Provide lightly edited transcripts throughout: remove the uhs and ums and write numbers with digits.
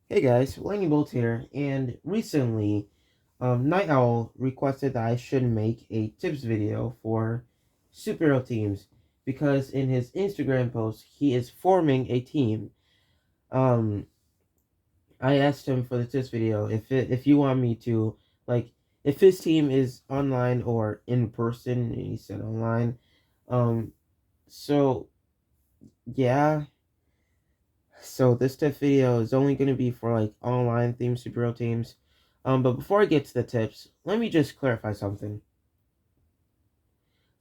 Hey guys, Lightning Bolt here, and recently, Night Owl requested that I should make a tips video for superhero teams because in his Instagram post he is forming a team. Um, I asked him for the tips video if you want me to like if his team is online or in person, and he said online. Um, so yeah. So this tip video is only going to be for like online themed superhero teams. But before I get to the tips, let me just clarify something.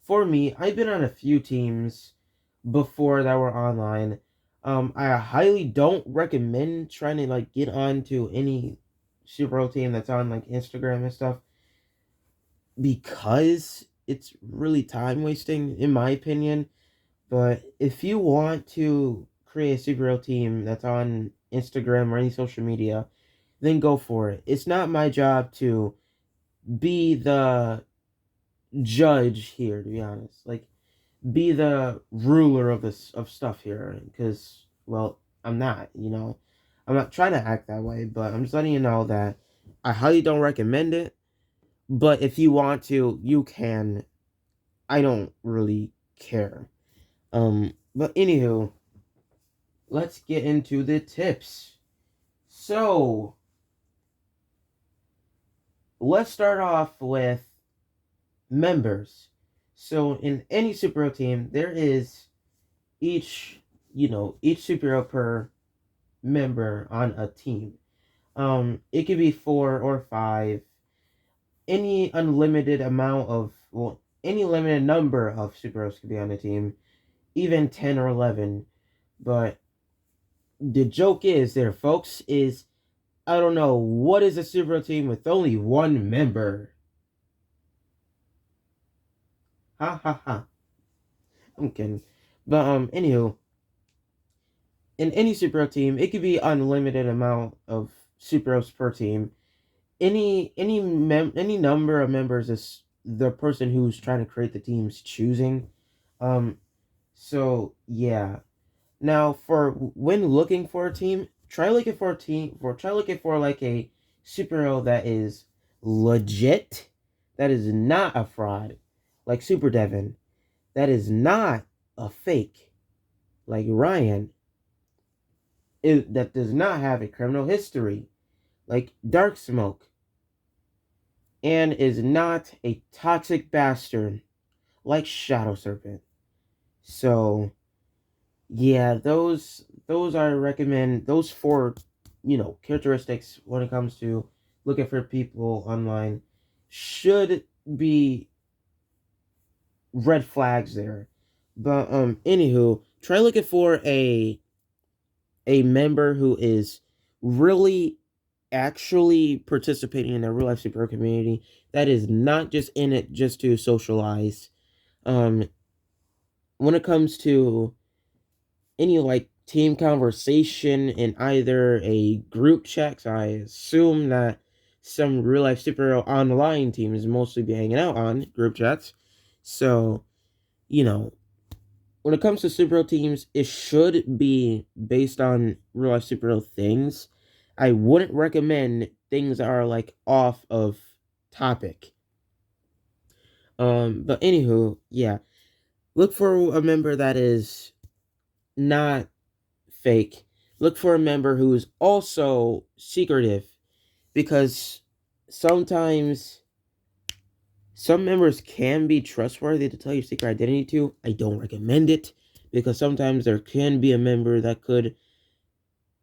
For me, I've been on a few teams before that were online. I highly don't recommend trying to like get onto any superhero team that's on like Instagram and stuff because it's really time wasting in my opinion. But if you want to create a superhero team that's on Instagram or any social media, then go for it. It's not my job to be the judge here, to be honest. Like, be the ruler of this of stuff here, because well, I'm not. I'm not trying to act that way, but I'm just letting you know that I highly don't recommend it. But if you want to, you can. I don't really care. But anywho, let's get into the tips. So, let's start off with members. So, in any superhero team, there is each, each superhero per member on a team. It could be 4 or 5. Any unlimited amount of, well, any limited number of superheroes could be on a team, even 10 or 11. But the joke is there, folks, is I don't know what is a superhero team with only one member. Ha ha ha. I'm kidding. But anywho, in any superhero team, it could be unlimited amount of superheroes per team. Any number of members is the person who's trying to create the team's choosing. Um, so yeah. Now for when looking for a team, try looking for like a superhero that is legit, that is not a fraud, like Super Devin, that is not a fake, like Ryan, that does not have a criminal history, like Dark Smoke, and is not a toxic bastard, like Shadow Serpent. So yeah, those I recommend those four, characteristics when it comes to looking for people online should be red flags there. But anywho, try looking for a member who is really actually participating in the real life superhero community, that is not just in it just to socialize. Um when it comes to any like team conversation in either a group chat, so I assume that some real life superhero online teams mostly be hanging out on group chats. So, you know, when it comes to superhero teams, it should be based on real life superhero things. I wouldn't recommend things that are like off of topic. But anywho, yeah. Look for a member that is not fake. Look for a member who is also secretive, because sometimes some members can be trustworthy to tell your secret identity to. I don't recommend it because sometimes there can be a member that could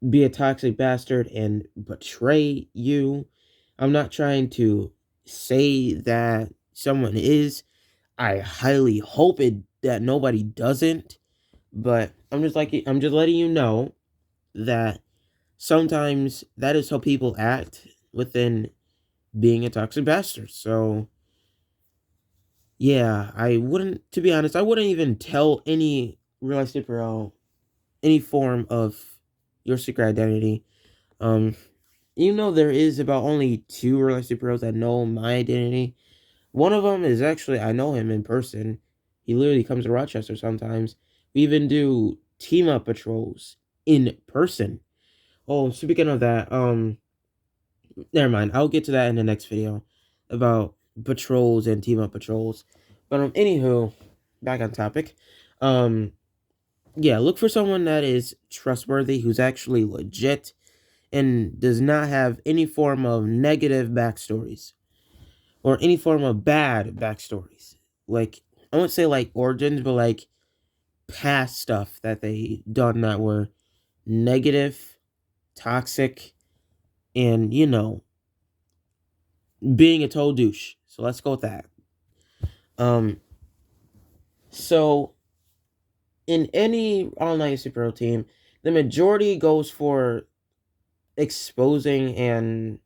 be a toxic bastard and betray you. I'm not trying to say that someone is. I highly hope that nobody doesn't, but I'm just letting you know that sometimes that is how people act within being a toxic bastard. So yeah, to be honest, I wouldn't even tell any real life superhero any form of your secret identity. Um, there is about only 2 real life superheroes that know my identity. One of them is actually, I know him in person. He literally comes to Rochester sometimes. We even do team up patrols in person. Oh, speaking of that, never mind. I'll get to that in the next video about patrols and team up patrols. But anywho, back on topic. Um, yeah, look for someone that is trustworthy, who's actually legit, and does not have any form of negative backstories or any form of bad backstories. Like, I won't say like origins, but like past stuff that they done that were negative, toxic, and being a total douche. So let's go with that. Um, so in any online superhero team, the majority goes for exposing and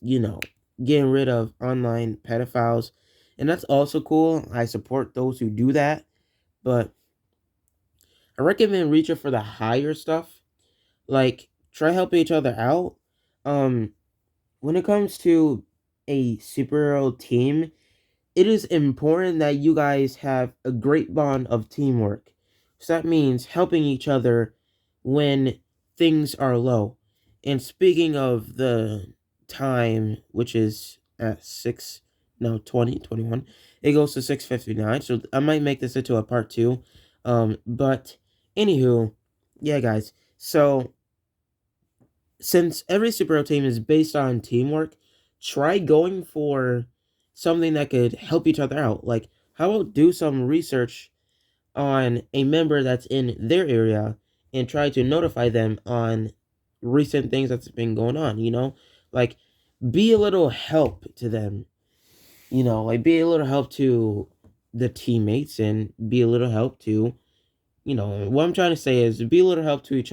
you know getting rid of online pedophiles, and that's also cool. I support those who do that, but I recommend reaching for the higher stuff. Like, try helping each other out. Um, when it comes to a superhero team, it is important that you guys have a great bond of teamwork. So that means helping each other when things are low. And speaking of the time, which is at 6, no, 20, 21, it goes to 6:59. So I might make this into a part 2. But anywho, yeah, guys. So since every superhero team is based on teamwork, try going for something that could help each other out. Like, how about do some research on a member that's in their area and try to notify them on recent things that's been going on, Like, be a little help to them, like be a little help to the teammates and be a little help to, what I'm trying to say is be a little help to each other.